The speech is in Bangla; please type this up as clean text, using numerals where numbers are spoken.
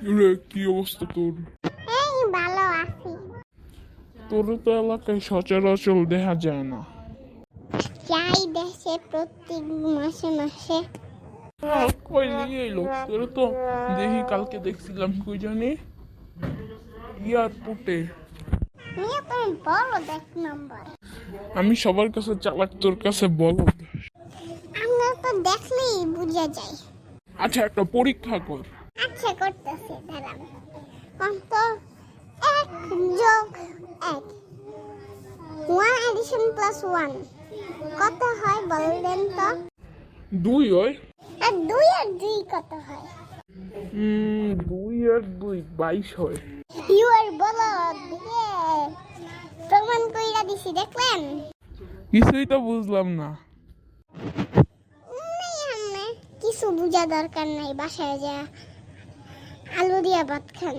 রে, কি অবস্থা তোর? এই ভালো আছি। তোর তো এলাকায় সচরাচর দেখা যায় না। যাই দেশে প্রত্যেক মাসে মাসে। কই নিয়ে এলো তোর তো? দেখি কালকে দেখছিলাম কই জানি এয়ারপোর্টে। নিয়ে তুমি বলো দেখ নম্বর। আমি সবার কাছে চালাক, তোর কাছে বলো। আমরা তো দেখলেই বুঝা যায়। আচ্ছা, একটা পরীক্ষা কর। আচ্ছা করতেছে দাঁড়ান। কত 1+1 1 addition plus 1 কত হয় বললেন তো? 2 হয়। আর 2 কত হয়? 2 আর 2 22 হয়। ইউ আর বলদ। প্রমাণ কইরা দিছি দেখলেন? কিছুই তো বুঝলাম না। কিছু বুঝা দরকার নাই, বাসায় যা আলু দিয়া ভাত খান।